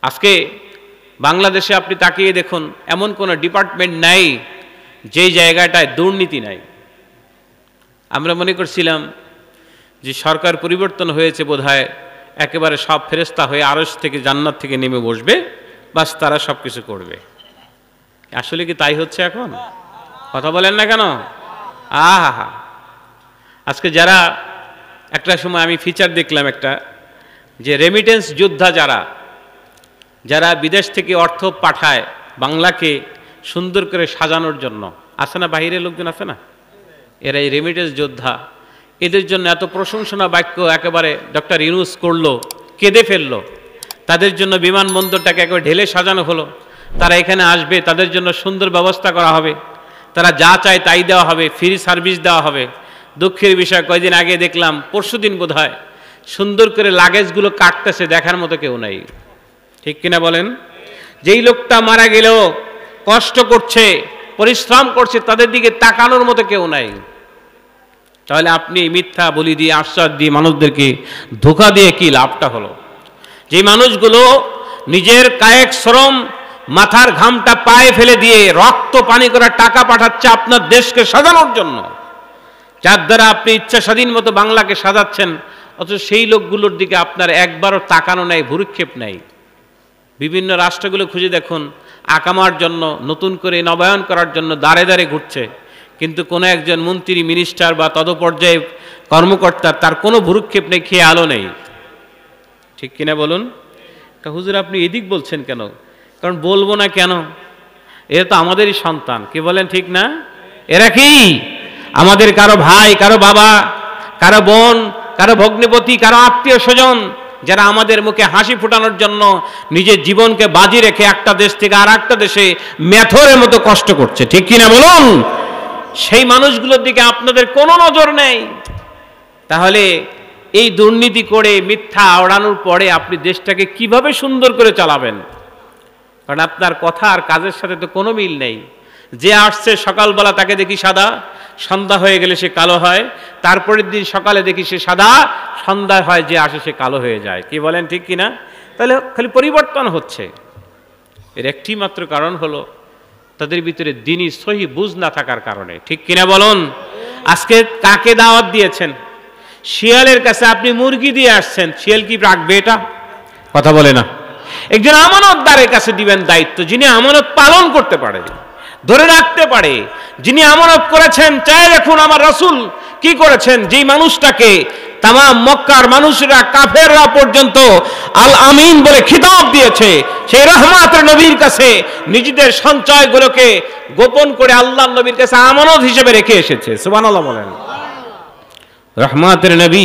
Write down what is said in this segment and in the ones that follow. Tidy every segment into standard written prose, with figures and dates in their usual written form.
আজকে বাংলাদেশে আপনি তাকিয়ে দেখুন, এমন কোনো ডিপার্টমেন্ট নাই যেই জায়গাটায় দুর্নীতি নাই। আমরা মনে করছিলাম যে সরকার পরিবর্তন হয়েছে বোধহয়, একেবারে সব ফেরেশতা হয়ে আরশ থেকে জান্নাত থেকে নেমে বসবে, বাস তারা সব কিছু করবে। আসলে কি তাই হচ্ছে এখন? কথা বলেন না কেন? আহা, আজকে যারা, একটা সময় আমি ফিচার দেখলাম একটা, যে রেমিটেন্স যোদ্ধা যারা বিদেশ থেকে অর্থ পাঠায় বাংলাকে সুন্দর করে সাজানোর জন্য, আছে না, বাহিরের লোকজন আছে না, এরা এই রেমিটেন্স যোদ্ধা, এদের জন্য এত প্রশংসনা বাক্য একেবারে ডক্টর ইউনূস করলো, কেঁদে ফেললো। তাদের জন্য বিমানবন্দরটাকে একেবারে ঢেলে সাজানো হলো, তারা এখানে আসবে, তাদের জন্য সুন্দর ব্যবস্থা করা হবে, তারা যা চায় তাই দেওয়া হবে, ফ্রি সার্ভিস দেওয়া হবে। দুঃখের বিষয়, কয়েকদিন আগে দেখলাম, পরশুদিন বোধহয়, সুন্দর করে লাগেজগুলো কাটতেছে, দেখার মতো কেউ নাই। ঠিক কিনা বলেন? যেই লোকটা মারা গেলেও কষ্ট করছে, পরিশ্রম করছে, তাদের দিকে তাকানোর মতো কেউ নাই। তাহলে আপনি মিথ্যা বলি দিয়ে, আশ্বাস দিয়ে মানুষদেরকে ধোঁকা দিয়ে কি লাভটা হলো? যে মানুষগুলো নিজের কায়িক শ্রম, মাথার ঘামটা পায়ে ফেলে দিয়ে রক্ত পানি করা টাকা পাঠাচ্ছে আপনার দেশকে সাজানোর জন্য, যার দ্বারা আপনি ইচ্ছা স্বাধীন মতো বাংলাকে সাজাচ্ছেন, অথচ সেই লোকগুলোর দিকে আপনার একবারও তাকানো নাই, ভুরুক্ষেপ নাই। বিভিন্ন রাষ্ট্রগুলো খুঁজে দেখুন, আকামার জন্য, নতুন করে নবায়ন করার জন্য দাঁড়ে দাঁড়ে ঘুরছে, কিন্তু কোনো একজন মন্ত্রী, মিনিস্টার বা তদপর্যায়ে কর্মকর্তার তার কোনো ভুরুক্ষেপ নেই, খেয়ে আলো নেই। ঠিক কিনা বলুন? হুজুর আপনি এদিক বলছেন কেন? কারণ বলবো না কেন, এরা তো আমাদেরই সন্তান। কি বলেন, ঠিক না? এরা কি আমাদের কারো ভাই, কারো বাবা, কারো বোন, কারো ভগ্নিপতি, কারো আত্মীয় স্বজন, যারা আমাদের মুখে হাসি ফোটানোর জন্য নিজের জীবনকে বাজি রেখে একটা দেশ থেকে আর একটা দেশে মেথরের মতো কষ্ট করছে। ঠিক কিনা বলুন? সেই মানুষগুলোর দিকে আপনাদের কোনো নজর নেই। তাহলে এই দুর্নীতি করে, মিথ্যা আওড়ানোর পরে আপনি দেশটাকে কিভাবে সুন্দর করে চালাবেন? কারণ আপনার কথা আর কাজের সাথে তো কোনো মিল নেই। যে আসছে সকালবেলা তাকে দেখি সাদা, সন্ধ্যা হয়ে গেলে সে কালো হয়, তারপরের দিন সকালে দেখি সে সাদা, সন্ধ্যা হয় যে আসে সে কালো হয়ে যায়। কি বলেন, ঠিক কিনা? তাহলে খালি পরিবর্তন হচ্ছে। এর একটি মাত্র কারণ হলো তাদের ভিতরে দ্বীনি সহি বুঝ না থাকার কারণে। ঠিক কিনা বলুন? আজকে কাকে দাওয়াত দিয়েছেন? শিয়ালের কাছে আপনি মুরগি দিয়ে আসছেন, শিয়াল কি রাখবে এটা? কথা বলে না। একজন আমানতদারের কাছে দিবেন দায়িত্ব, যিনি আমানত পালন করতে পারে, ধরে রাখতে পারে, যিনি আমানত করেছেন। চাই দেখুন আমার রাসূল কি করেছেন, যেই মানুষটাকে তামাম মক্কার মানুষরা, কাফেররা পর্যন্ত আল আমিন বলে খিতাব দিয়েছে, সেই রহমতের নবীর কাছে নিজেদের সঞ্চয়গুলোকে গোপন করে আল্লাহর নবীর কাছে আমানত হিসেবে রেখে এসেছে। সুবহানাল্লাহ বলেন। রহমতের নবী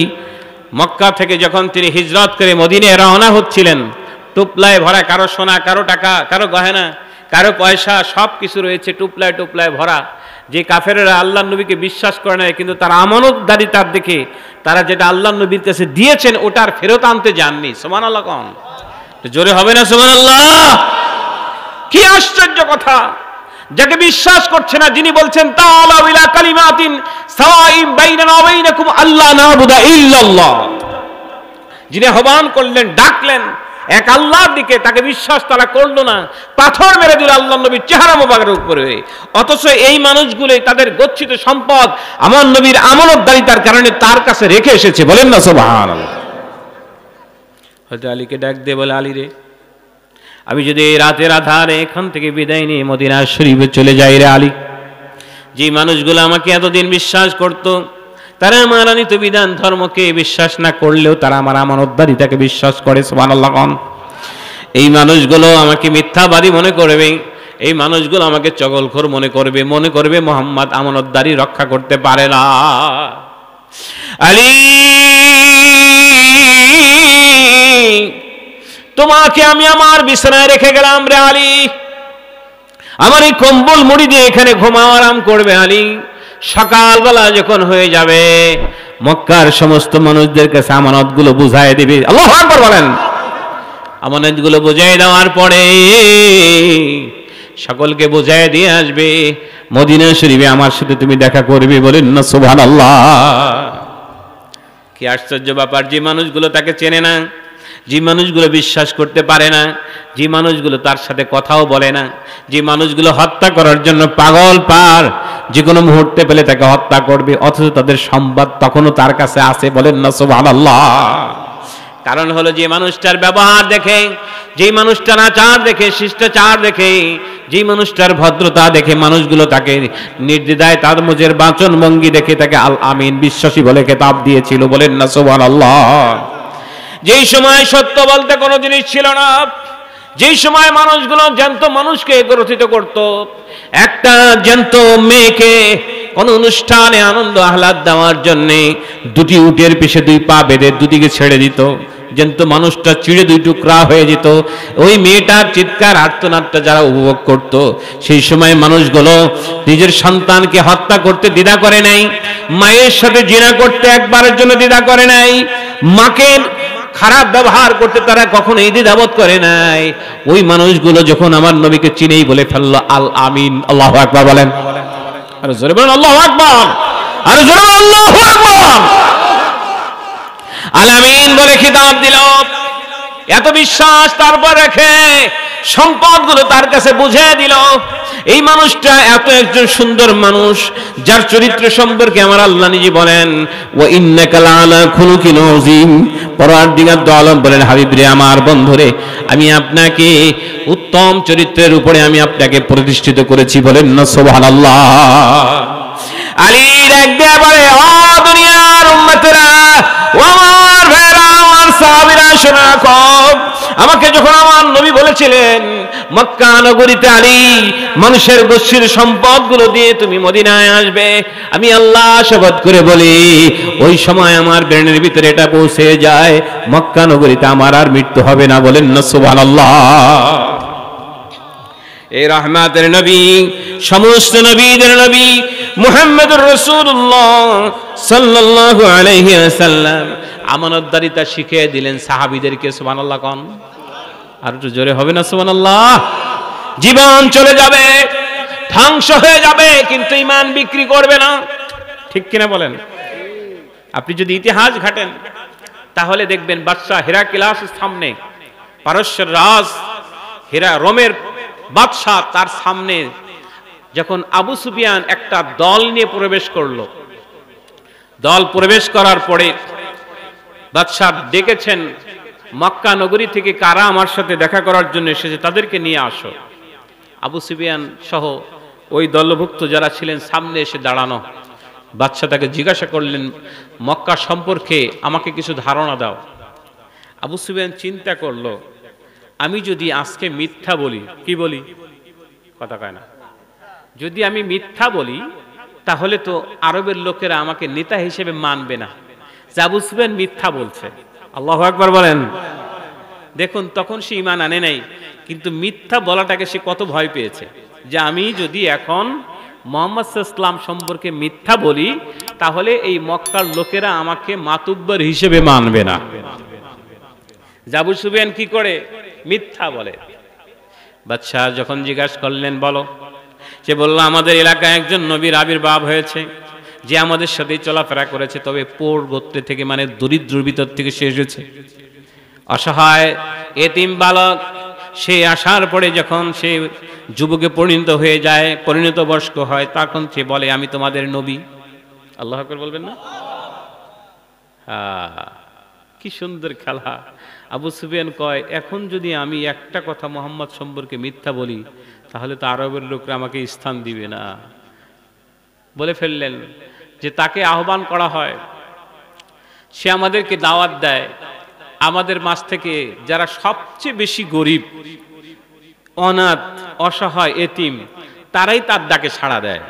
মক্কা থেকে যখন তিনি হিজরত করে মদিনায় রওনা হচ্ছিলেন, টুপলায় ভরা, কারো সোনা, কারো টাকা, কারো গয়না, কারো পয়সা, সব কিছু রয়েছে টুপলায় টুপলায় ভরা। যে কাফেরেরা আল্লাহর নবীকে বিশ্বাস করে না, কিন্তু তার আমানতদারিতার দেখে তারা যেটা আল্লাহর নবীর কাছে দিয়েছেন ওটার ফেরত আনতে যাননি। সুবহানাল্লাহ কোন জোরে হবে না? সুবহানাল্লাহ। কি আশ্চর্য কথা! যাকে বিশ্বাস করছে না, যিনি বলছেন তাআলা ইলা কালিমাতিন সাওয়াইন বাইনানা ওয়া বাইনাকুম আল্লা না'বুদা ইল্লাল্লাহ, যিনি আহ্বান করলেন, ডাকলেন এক আল্লাহর দিকে, তাকে বিশ্বাস তারা করলো না, পাথর মেরে দিল আল্লাহর নবীর চেহারা মোবারকের উপরে। অথচ এই মানুষগুলোই তাদের গচ্ছিত সম্পদ আমার নবীর আমানতদারিতার কারণে তার কাছে রেখে এসেছে। বলেন না সুবহানাল্লাহ। হযরত আলীকে ডাক দিয়ে বলে, আলী রে, আমি যদি এই রাতের আধারে এখান থেকে বিদায় নিয়ে মদিনা শরীফে চলে যাই রে আলী, যে মানুষগুলো আমাকে এতদিন বিশ্বাস করত, তারা আমার আনিত বিধান ধর্মকে বিশ্বাস না করলেও তারা আমার আমানতদারিতাকে বিশ্বাস করে। সুবহানাল্লাহ। এই মানুষগুলো আমাকে মিথ্যাবাদী মনে করবে, এই মানুষগুলো আমাকে চগলখোর মনে করবে মুহাম্মদ আমানতদারি রক্ষা করতে পারে না। আলী, তোমাকে আমি আমার বিছানায় রেখে গেলাম রে আলী, আমার এই কম্বল মুড়ি দিয়ে এখানে ঘুমাও, আরাম করবে আলী। সকালবেলা যখন হয়ে যাবে মক্কার সমস্ত মানুষদের কাছে আমানতগুলো বুঝাই দিবে। আল্লাহু আকবার বলেন। আমানতগুলো বুঝাই দেওয়ার পরে সকলকে বুঝাই দিয়ে আসবে, মদিনা শরীফে আমার সাথে তুমি দেখা করবে। বলেন না সুবহানাল্লাহ। কি আশ্চর্য ব্যাপার! যে মানুষগুলো তাকে চেনে না, যে মানুষগুলো বিশ্বাস করতে পারে না, যে মানুষগুলো তার সাথে কথাও বলে না, যে মানুষগুলো হত্যা করার জন্য পাগল পার, যে কোনো মুহূর্তে পেলে তাকে হত্যা করবে, অথচ তাদের সংবাদ তখনও তার কাছে আছে, বলেন না সুবহানাল্লাহ। কারণ হলো যে মানুষটার ব্যবহার দেখে, যেই মানুষটার আচার দেখে, শিষ্টাচার দেখে, যেই মানুষটার ভদ্রতা দেখে মানুষগুলো তাকে নির্দ্বিধায় তার মুজের বাচন ভঙ্গি দেখে তাকে আল আমিন বিশ্বাসী বলে খেতাব দিয়েছিল, বলেন না সুবহানাল্লাহ। যেই সময় সত্য বলতে কোনো জিনিস ছিল না, যেই সময় মানুষগুলো জ্যান্ত মানুষকে গ্রথিত করত, একটা জ্যান্ত মেয়েকে কোন অনুষ্ঠানে আনন্দ আহ্লাদ দেওয়ার জন্যে দুটি উটের পিছে দুই পা বেঁধে দুদিকে ছেড়ে দিত, জ্যান্ত মানুষটা চিড়ে দুই টুকরা হয়ে যেত। ওই মেয়েটার চিৎকার আর্তনাদটা যারা উপভোগ করত, সেই সময় মানুষগুলো নিজের সন্তানকে হত্যা করতে দ্বিধা করে নাই, মায়ের সাথে জিনা করতে একবারের জন্য দ্বিধা করে নাই, মাকে খারাপ ব্যবহার করতে তারা কখনোই দ্বিধাবোধ করে নাই। ওই মানুষগুলো যখন আমার নবীকে চিনেই বলে ফেললো আল আমিন, আল্লাহু আকবার বলেন, আর জোরে বলেন আল্লাহু আকবার, আর জোরে বলেন আল্লাহু আকবার। আল আমিন বলে খিতাব দিল। এত বিশ্বাস তারপর রেখে সম্পদগুলো তার কাছে বুঝিয়ে দিল। এই মানুষটা এত একজন সুন্দর মানুষ, যার চরিত্র সম্পর্কে আমার আল্লাহ নিজে বলেন ওয়া ইন্নাকা লাআলা খুলুকিন আযীম। পরওয়ারদিগার দু আলম বলেন, হাবিব রে, আমার বন্ধুরে, আমি আপনাকে উত্তম চরিত্রের উপরে আমি আপনাকে প্রতিষ্ঠিত করেছি, বলেন না সুবহানাল্লাহ। আলী ডাক দিয়ে বলে, ও দুনিয়ার উম্মতেরা, ও আমার ভাইরা, আমার সাহাবীরা, শোনো রাখো, আমাকে যখন আমার নবী বলেছিলেন মক্কা নগরীতে আলী মানুষের গোষ্ঠীর সম্পদগুলো দিয়ে তুমি মদিনায় আসবে, আমি আল্লাহ শপথ করে বলি ওই সময় আমার ব্রেনের ভিতরে এটা পৌঁছে যায়, মক্কা নগরীতে আমার আর মৃত্যু হবে না, বলেন না সুবহানাল্লাহ। এই রহমতের নবী, সমস্ত নবীদের নবী মুহাম্মদুর রাসূলুল্লাহ সাল্লাল্লাহু আলাইহি ওয়াসাল্লাম আমানতদারিতা শিখিয়ে দিলেন সাহাবীদেরকে। সুবহানাল্লাহ কোন, আর একটু জোরে হবে না সুবহানাল্লাহ। জীবন চলে যাবে, ধ্বংস হয়ে যাবে, কিন্তু ঈমান বিক্রি করবে না, ঠিক কিনা বলেন? আপনি যদি ইতিহাস ঘাটেন তাহলে দেখবেন বাদশা হেরাক্লিয়াসের সামনে, পারস্যের রাজ রোমের বাদশা, তার সামনে যখন আবু সুফিয়ান একটা দল নিয়ে প্রবেশ করলো, দল প্রবেশ করার পরে বাদশা ডেকেছেন মক্কা নগরী থেকে কারা আমার সাথে দেখা করার জন্য এসেছে তাদেরকে নিয়ে আসো। আবু সুফিয়ান সহ ওই দলভুক্ত যারা ছিলেন সামনে এসে দাঁড়ানো। বাদশা তাকে জিজ্ঞাসা করলেন, মক্কা সম্পর্কে আমাকে কিছু ধারণা দাও। আবু সুফিয়ান চিন্তা করলো, আমি যদি আজকে মিথ্যা বলি, কি বলি, কথা কয় না, যদি আমি মিথ্যা বলি তাহলে তো আরবের লোকেরা আমাকে নেতা হিসেবে মানবে না, যে আবু সুফিয়ান মিথ্যা বলছে। আল্লাহু আকবার বলেন। দেখুন, তখন সে ঈমান আনে নাই, কিন্তু মিথ্যা বলাটাকে সে কত ভয় পেয়েছে, যে আমি যদি এখন মুহাম্মদ সাল্লাল্লাহু আলাইহি ওয়াসাল্লাম সম্পর্কে মিথ্যা বলি তাহলে এই মক্কার লোকেরা আমাকে মাতুব্বর হিসেবে মানবে না। আবু সুফিয়ান কি করে মিথ্যা বলে। বাদশা যখন জিজ্ঞাসা করলেন বলো, সে বলল, আমাদের এলাকায় একজন নবীর আবির্ভাব হয়েছে, যে আমাদের সাথেই চলাফেরা করেছে, তবে পোর গোত্র থেকে, মানে দরিদ্র ভিতর থেকে সে এসেছে, অসহায় এতিম বালক। সে আসার পরে যখন সে যুবকে পরিণত হয়ে যায়, পরিণত বয়স্ক হয়, তখন সে বলে আমি তোমাদের নবী। আল্লাহু আকবার বলবেন না? কি সুন্দর খেলা। আবু সুফিয়ান কয়, এখন যদি আমি একটা কথা মুহাম্মদ সম্পর্কে মিথ্যা বলি তাহলে তো আরবের লোকরা আমাকে স্থান দিবে না। বলে ফেললেন যে তাকে আহ্বান করা হয়, সে আমাদেরকে দাওয়াত দেয়, আমাদের মাঝ থেকে যারা সবচেয়ে বেশি গরিব, অনাথ, অসহায়, এতিম, তারাই তার ডাকে সাড়া দেয়।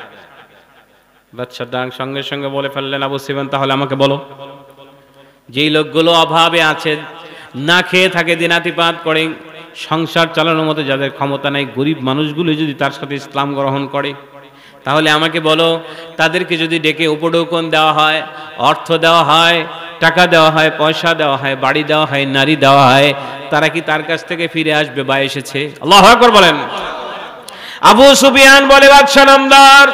বাদশাহ সঙ্গে সঙ্গে বলে ফেললেন, আবু সুফিয়ান তাহলে আমাকে বলো, যেই লোকগুলো অভাবে আছে, না খেয়ে থাকে, দিনাতিপাত করে, সংসার চালানোর মতো যাদের ক্ষমতা নাই, গরিব মানুষগুলো যদি তার সাথে ইসলাম গ্রহণ করে তাহলে আমাকে বলো, তাদেরকে যদি ডেকে উপঢৌকন দেওয়া হয়, অর্থ দেওয়া হয়, টাকা দেওয়া হয়, পয়সা দেওয়া হয়, বাড়ি দেওয়া হয়, নারী দেওয়া হয়, তারা কি তার কাছ থেকে ফিরে আসবে বা এসেছে? আল্লাহু আকবার বলেন। আবু সুফিয়ান বলে, বাদশা নামদার,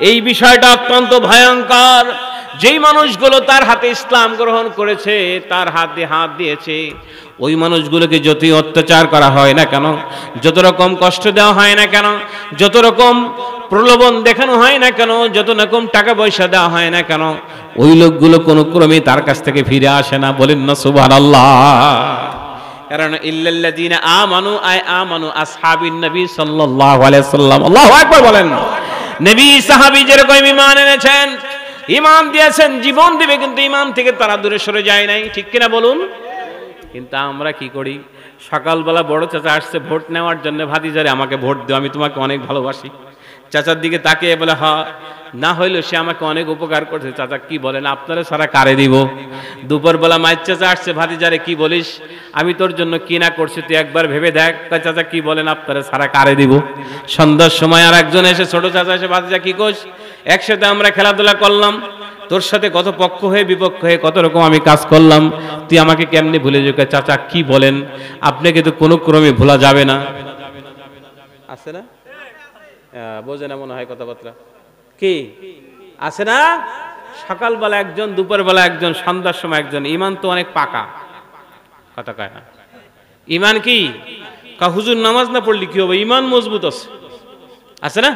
এই বিষয়টা অত্যন্ত ভয়ঙ্কর, যেই মানুষগুলো তার হাতে ইসলাম গ্রহণ করেছে, তার হাতে হাত দিয়েছে, ওই মানুষগুলোকে যতই অত্যাচার করা হয় না কেন, যত রকম কষ্ট দেওয়া হয় না কেন, যত রকম প্রলোভন দেখানো হয় না কেন, যত রকম টাকা পয়সা দেওয়া হয় না কেন, ওই লোকগুলো কোনো ক্রমে তার কাছ থেকে ফিরে আসে না। বলেন না সুবহানাল্লাহ। কারণ ইল্লাল্লাযীনা আমানু আমানু আসহাবিন নবী সাল্লাল্লাহু আলাইহি ওয়াসাল্লাম। আল্লাহু আকবার বলেন। নবী সাহাবী যেরকম ঈমান এনেছেন, ঈমান দিয়েছেন, জীবন দিবে, কিন্তু ঈমান থেকে তারা দূরে সরে যায় নাই। ঠিক কিনা বলুন? কিন্তু আমরা কি করি? সকালবেলা বড় চাচা আসছে ভোট নেওয়ার জন্য, ভাতিজারে আমাকে ভোট দিও, আমি তোমাকে অনেক ভালোবাসি। চাচার দিকে তাকিয়ে বলে হ্যাঁ, না হইলেও সে আমাকে অনেক উপকার করছে। চাচা কি বলেন, আপনারা সারা কারে দিব? দুপুরবেলা মায়ের চাচা আসছে, ভাতিজারে কি বলিস, আমি তোর জন্য কি না করছি তুই একবার ভেবে দেখ। চাচা কি বলেন, আপনারা সারা কারে দিব? সন্ধ্যার সময় আর একজন এসে, ছোট চাচা এসে, ভাতিজা কি কোস, একসাথে আমরা খেলাধুলা করলাম, তোর সাথে কত পক্ষ হয়ে বিপক্ষ হয়ে কত রকম আমি কাজ করলাম, তুই আমাকে কেমনি ভুলে যাবে? চাচা কি বলেন, আপনাকে তো কোনো ক্রমে ভোলা যাবে না। আছে না? বোঝে না মনে হয় কথাবার্তা। কি আছে না? সকালবেলা একজন, দুপুরবেলা একজন, সন্ধ্যার সময় একজন। ঈমান তো অনেক পাকা, কথা কয় না। ঈমান কি? হুজুর নামাজ না পড়লে কি হবে? ঈমান মজবুত আছে না?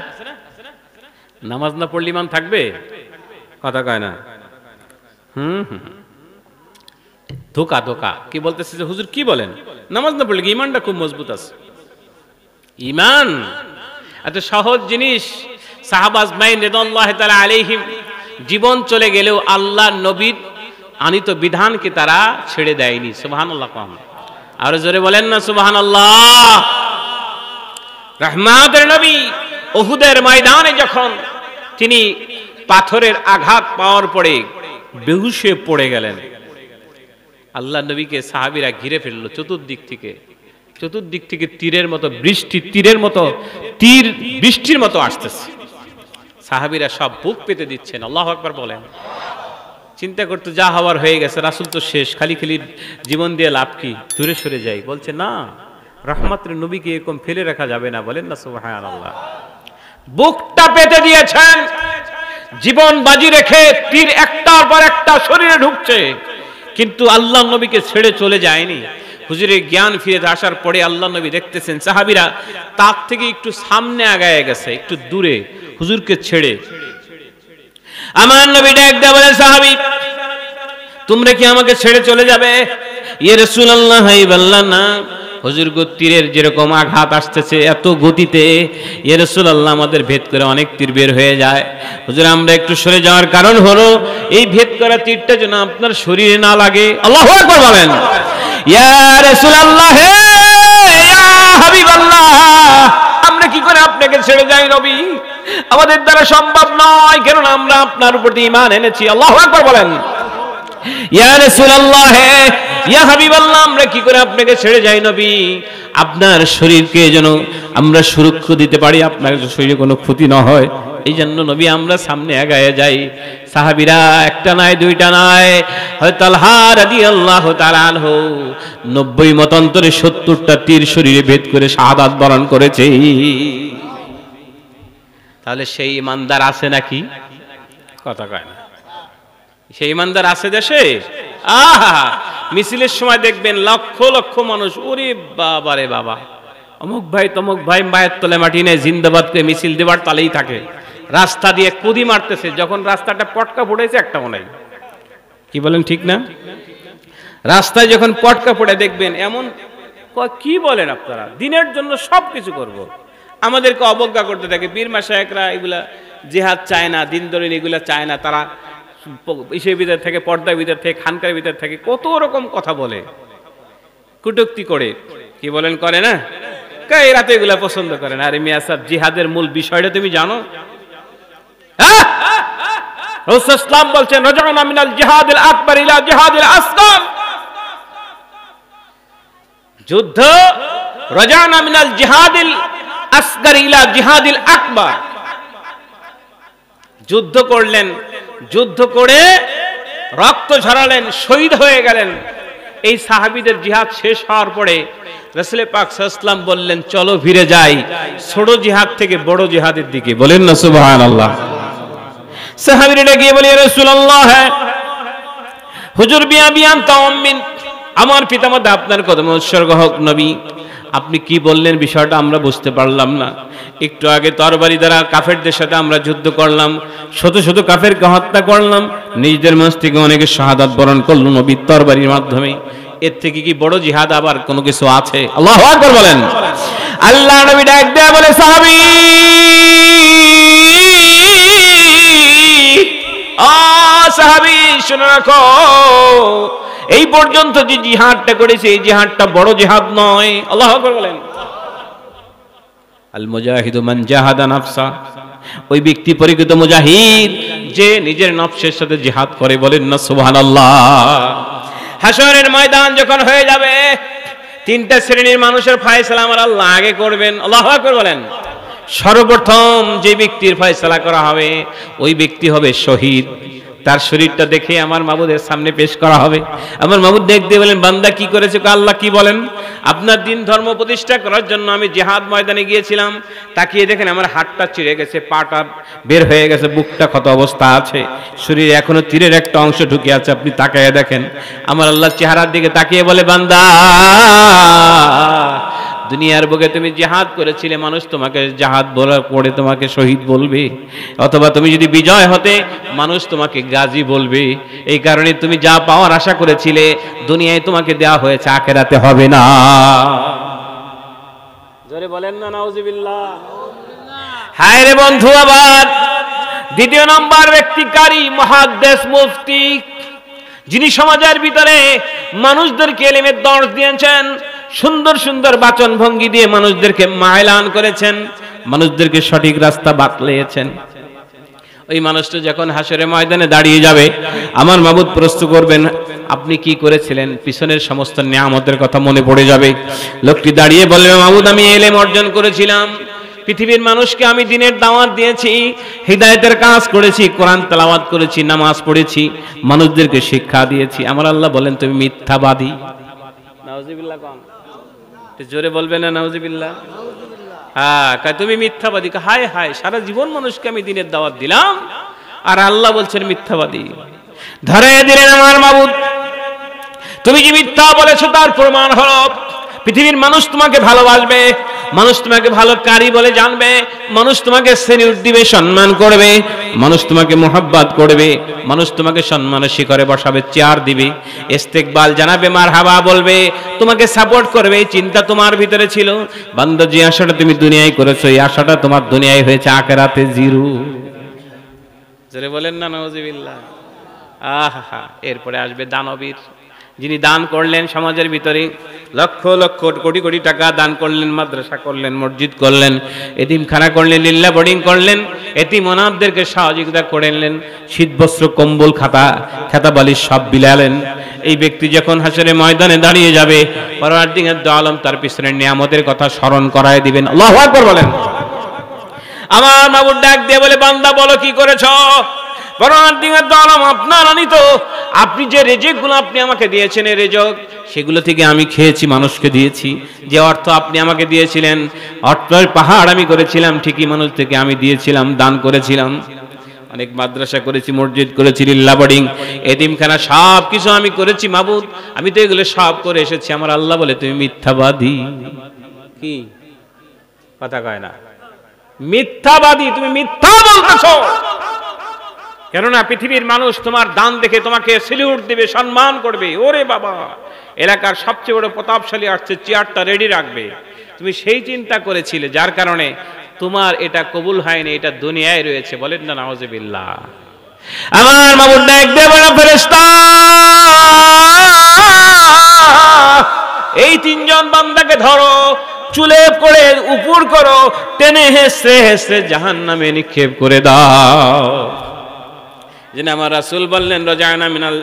নামাজ না পড়লে ঈমান থাকবে? কথা কয় না। ধোকা ধোকা। কি বলতেছে যে হুজুর কি বলেন, নামাজ না পড়লে ঈমানটা খুব মজবুত আছে। ঈমান এত সহজ জিনিস। সাহাবা আজমাইন রাদিয়াল্লাহু তাআলা আলাইহিম জীবন চলে গেলেও আল্লাহ নবীর আনিত বিধানকে তারা ছেড়ে দেয়নি। সুবহানাল্লাহ। আর জোরে বলেন না সুবহানাল্লাহ। রহমতের নবী উহুদের ময়দানে যখন তিনি পাথরের আঘাত পাওয়ার পরে বেহুশ হয়ে পড়ে গেলেন, আল্লাহ নবীকে সাহাবীরা ঘিরে ফেললো চতুর্দিক থেকে তীরের মতো বৃষ্টি, তীরের মতো তীর বৃষ্টির মতো আসতেছে। সাহাবীরা সব বুক পেতে দিচ্ছেন। আল্লাহু আকবার বলেন। চিন্তা করতে যা হওয়ার হয়ে গেছে, রাসূল তো শেষ, খালি জীবন দিয়ে লাভ কি, দূরে সরে যাই। বলছে না, রহমতের নবীকে এরকম ফেলে রাখা যাবে না। বলেন না সুবহানাল্লাহ। বুকটা পেতে দিয়েছেন, জীবন বাজি রেখে তীর একটার পর একটা শরীরে ঢুকছে, কিন্তু আল্লাহ নবীকে ছেড়ে চলে যায়নি। হুজুরের জ্ঞান ফিরে আসার পরে আল্লাহ নবী দেখতেছেন সাহাবীরা তার থেকে একটু সামনে আগায় গেছে, একটু দূরে হুজুরকে ছেড়ে। আমার নবী ডাক দেয়া বলে, সাহাবী তোমরা কি আমাকে ছেড়ে চলে যাবে? ইয়া রাসূলুল্লাহ, এই বললেন না, হুজুর গো তীরের যেরকম আঘাত আসতেছে এত গতিতে, ইয়া রাসূলুল্লাহ আমাদের ভেদ করে অনেক তীর বের হয়ে যায়। হুজুর আমরা একটু সরে যাওয়ার কারণ হলো এই ভেদ করা তীরটা যেন আপনার শরীরে না লাগে। আল্লাহু আকবার বলেন। ইয়া রাসূলুল্লাহ, ইয়া হাবিবাল্লাহ, আমরা কি করে আপনাকে ছেড়ে যাই নবী? আমাদের দ্বারা সম্ভব নয়, কারণ আমরা আপনার উপর ঈমান এনেছি। আল্লাহু আকবার বলেন। ইয়া রাসূলুল্লাহ, ইয়া হাবিবাল্লাহ, আমরা কি করে আপনাকে ছেড়ে যাই নবী? আপনার শরীরকে যেন আমরা সুরক্ষা দিতে পারি, আপনার শরীরে কোনো ক্ষতি না হয়, এই জন্য নবী আমরা সামনে আগায় যাই। সাহাবীরা একটা নয় দুইটা নয়, হযরত তালহা রাদিয়াল্লাহু তাআলা আনহু 90 মতান্তরে 70টা তীর শরীরে ভেদ করে শাহাদাত বরণ করেছে। তাহলে সেই ইমানদার আছে নাকি? কথা কয় না। সেই ইমানদার আছে দেশে? আহা, মিছিলের সময় দেখবেন লক্ষ লক্ষ মানুষ, ওরে বাবা রে বাবা, অমুক ভাই তমুক ভাই মায়ের তলে মাটি নেই জিন্দাবাদ করে মিছিল দেবার তালেই থাকে। রাস্তা দিয়ে কুদি মারতেছে, যখন রাস্তাটা পটকা পড়েছে একটা মনে হয়। কি বলেন ঠিক না? রাস্তায় যখন পটকা পড়ে দেখবেন এমন, কি বলেন আপনারা, দিনের জন্য সব কিছু করব, আমাদেরকে অবজ্ঞা করতে থাকে। পীর মাশায়েখরা এগুলা জিহাদ চায় না, দিন দলিল এগুলা চায় না, তারা ইসের ভিতর থেকে, পর্দার ভিতর থেকে, খানকার ভিতর থেকে কত রকম কথা বলে, কটূক্তি করে। কি বলেন করে না? এরা তো এগুলা পছন্দ করে না। আরে মিয়া সাহেব, জিহাদের মূল বিষয়টা তুমি জানো? রাসূল ইসলাম বলছেন, রাজানা মিনাল জিহাদিল আকবার ইলা জিহাদিল আসগর। যুদ্ধ, রাজানা মিনাল জিহাদিল আসগর ইলা জিহাদিল আকবার। যুদ্ধ করলেন, যুদ্ধ করে রক্ত ঝরালেন, শহীদ হয়ে গেলেন। এই সাহাবীদের জিহাদ শেষ হওয়ার পরে রাসূল পাক সাল্লাল্লাহু আলাইহি ওয়াসাল্লাম বললেন, চলো ফিরে যাই ছোট জিহাদ থেকে বড় জিহাদের দিকে। বলেন না সুবহানাল্লাহ। সাহাবীরা গিয়ে বলে, ইয়া রাসূলুল্লাহ, হুজুর বিআবি আনতা উম্মিন, আমার পিতামাতা আপনার কদমে উৎসর্গ হোক নবী। আপনি কি বললেন বিষয়টা আমরা বুঝতে পারলাম না। একটু আগে তরবারি দ্বারা কাফেরদের সাথে আমরা যুদ্ধ করলাম, শত শত কাফেরকে হত্যা করলাম, নিজেদের মাঝ থেকে অনেকে শাহাদাত বরণ করল নবীর তরবারির মাধ্যমে। এর থেকে কি বড় জিহাদ আবার কোনো কিছু আছে? আল্লাহু আকবার বলেন। আল্লাহ নবী ডাক দেয়া বলে, সাহাবী, সাহাবী শুনে রাখো, এই পর্যন্ত যে জিহাদটা করেছে এই জিহাদটা বড় জিহাদ নয়। আল্লাহু আকবার বলেন। আল মুজাহিদু মান জাহাদা নাফসা, ওই ব্যক্তি পরিচিত মুজাহিদ যে নিজের নফসের সাথে জিহাদ করে। বলেন না সুবহানাল্লাহ। হাশরের ময়দান যখন হয়ে যাবে, তিনটা শ্রেণীর মানুষের ফয়সালা আমার আল্লাহ আগে করবেন। আল্লাহু আকবার বলেন। সর্বপ্রথম যে ব্যক্তির ফয়সালা করা হবে ওই ব্যক্তি হবে শহীদ। তার শরীরটা দেখে আমার মাবুদের সামনে পেশ করা হবে। আমার মাবুদ দেখতে বলেন, বান্দা কি করেছে? আল্লাহ কি বলেন? আপনার দিন ধর্ম প্রতিষ্ঠা করার জন্য আমি জিহাদ ময়দানে গিয়েছিলাম, তাকিয়ে দেখেন আমার হাতটা চিড়ে গেছে, পাটা বের হয়ে গেছে, বুকটা ক্ষত অবস্থা আছে, শরীরে এখনো তীরের একটা অংশ ঢুকে আছে। আপনি তাকিয়ে দেখেন, আমার আল্লাহর চেহারার দিকে তাকিয়ে বলে, বান্দা, দুনিয়ার বুকে তুমি জিহাদ করেছিলে, মানুষ তোমাকে জিহাদ বলার পরে তোমাকে শহীদ বলবে, অথবা তুমি যদি বিজয় হতে মানুষ তোমাকে গাজী বলবে। এই কারণে তুমি যা পাওয়ার আশা করেছিলে দুনিয়ায় তোমাকে দেওয়া হয়েছে, আখিরাতে হবে না। জোরে বলেন না নাউজুবিল্লাহ। হায় রে বন্ধু, আবার দ্বিতীয় নম্বর ব্যক্তি কারি, মুহাদ্দিস, মুফতি, যিনি সমাজের ভিতরে মানুষদেরকে ইলমের দর্শ দিয়েছেন, সুন্দর সুন্দর বাচন ভঙ্গি দিয়ে মানুষদেরকে মাইলান করেছেন, মানুষদেরকে সঠিক রাস্তা বাতলিয়েছেন। ওই মানুষটা যখন হাশরের ময়দানে দাঁড়িয়ে যাবে, আমার মাবুদ প্রশ্ন করবেন, আপনি কি করেছিলেন? পিছনের সমস্ত নিয়ামতের কথা মনে পড়ে যাবে। লোকটি দাঁড়িয়ে বলবে, মাবুদ, আমি ইলম অর্জন করেছিলাম, পৃথিবীর মানুষকে আমি দ্বীনের দাওয়াত দিয়েছি, হিদায়াতের কাজ করেছি, কোরআন তেলাওয়াত করেছি, নামাজ পড়েছি, মানুষদেরকে শিক্ষা দিয়েছি। আমার আল্লাহ বলেন, তুমি মিথ্যাবাদী। নাউজুবিল্লাহ কোন? জোরে বলবে না নাউজুবিল্লাহ? হ্যাঁ, তুমি মিথ্যাবাদী। হায় হায়, সারা জীবন মানুষকে আমি দ্বীনের দাওয়াত দিলাম আর আল্লাহ বলছেন মিথ্যাবাদী। ধরে দিলেন আমার মাবুদ, তুমি যে মিথ্যা বলেছো তার প্রমাণ হলো পৃথিবীর মানুষ তোমাকে ভালোবাসবে, মানুষ তোমাকে ভালো কারি বলে জানবে, মানুষ তোমাকে সেলিউট দিবে, সম্মান করবে, মানুষ তোমাকে মোহাব্বত করবে, মানুষ তোমাকে সম্মানের শিখরে বসাবে, চেয়ার দিবে, ইস্তেকবাল জানাবে, মারহাবা বলবে, তোমাকে সাপোর্ট করবে। এই চিন্তা তোমার ভিতরে ছিল। বান্দা, যে আশাটা তুমি দুনিয়ায় করেছো এই আশাটা তোমার দুনিয়ায় হয়েছে, আখিরাতে জিরো। জোরে বলেন না নাউজুবিল্লাহ। আহা, এরপরে আসবে দানবীর, যিনি দান করলেন সমাজের ভিতরে, লক্ষ লক্ষ কোটি কোটি টাকা দান করলেন, মাদ্রাসা করলেন, মসজিদ করলেন, এতিমখানা করলেন, লিল্লা বোর্ডিং করলেন, এতিম অনাথদেরকে সহযোগিতা করলেন, শীতবস্ত্র, কম্বল, খাতা বালিশ সব বিলালেন। এই ব্যক্তি যখন হাশরের ময়দানে দাঁড়িয়ে যাবে, পরওয়ারদিগার দু আলম তার পিছনে নিয়ামতের কথা স্মরণ করায় দিবেন। আল্লাহু আকবার বলেন। আমার মাবুদ ডাক দিয়ে বলে, বান্দা বলো কি করেছো? পরওয়ারদিগার দু আলম, আপনার আনিত, আপনি যে রিজিকগুলো আপনি আমাকে দিয়েছেন, এই রিজিক সেগুলো থেকে আমি খেয়েছি, মানুষকে দিয়েছি। যে অর্থ আপনি আমাকে দিয়েছিলেন, অর্থের পাহাড় আমি করেছিলাম, ঠিকই মানুষ থেকে আমি দিয়েছিলাম, দান করেছিলাম। অনেক মাদ্রাসা করেছি, মসজিদ করেছি, লিল্লা বোর্ডিং, এতিমখানা, সব কিছু আমি করেছি মাবুদ, আমি তো এগুলো সব করে এসেছি। আমার আল্লাহ বলে, তুমি মিথ্যাবাদী। কি কথা কয় না? মিথ্যাবাদী, তুমি মিথ্যা বলতেছো। কেননা পৃথিবীর মানুষ তোমার দান দেখে তোমাকে সেলিউট দিবে, সম্মান করবে। ওরে বাবা, এলাকার সবচেয়ে বড় প্রতাপশালী আসছে, চেয়ারটা রেডি রাখবে। তুমি সেই চিন্তা করেছিলে, যার কারণে তোমার এটা কবুল হয়নি, এটা দুনিয়ায় রয়েছে। বলেন না নাউজুবিল্লাহ। আমার মাবুদ ডাক দিয়ে বলে, ফেরেশতা, এই তিনজন বান্দাকে ধরো, চুলে করে উপর করো, টেনে হেসে হেসে জাহান্নামে নিক্ষেপ করে দাও। যেন আমার রাসূল বললেন, রাজানা মিনাল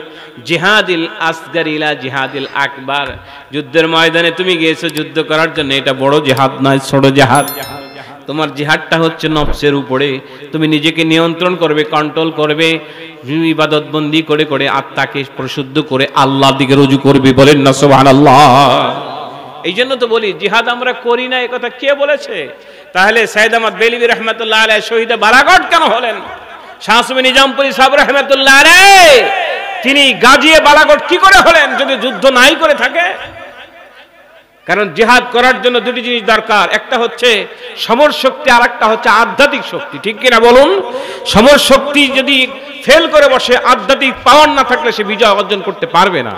জিহাদিল আসগার ইলা জিহাদিল আকবার। যুদ্ধের ময়দানে তুমি গিয়েছো যুদ্ধ করার জন্য, এটা বড় জিহাদ নয়, ছোট জিহাদ। তোমার জিহাদটা হচ্ছে নফসের উপরে। তুমি নিজেকে নিয়ন্ত্রণ করবে, কন্ট্রোল করবে, ইবাদত বন্দি করে করে আত্মাকে পরিশুদ্ধ করে আল্লাহর দিকে রুজু করবে। বলেন না সুবহানাল্লাহ। এই জন্য তো বলি, জিহাদ আমরা করি না, এই কথা কে বলেছে? তাহলে সাইয়েদ আহমদ বেলভী রাহমাতুল্লাহ আলাইহি শহীদে বারাগট কেন হলেন? শাহ সুফি নিজামপুরী সাহেব রাহমাতুল্লাহ আলাইহি তিনি গাজিয়ে বালাকোট কি করে হলেন যদি যুদ্ধ নাই করে থাকে? কারণ জিহাদ করার জন্য দুটি জিনিস দরকার, একটা হচ্ছে সমর শক্তি আর একটা হচ্ছে আধ্যাত্মিক শক্তি। ঠিক কিনা বলুন? সমর শক্তি যদি ফেল করে বসে, আধ্যাত্মিক পাওয়ার না থাকলে সে বিজয় অর্জন করতে পারবে না।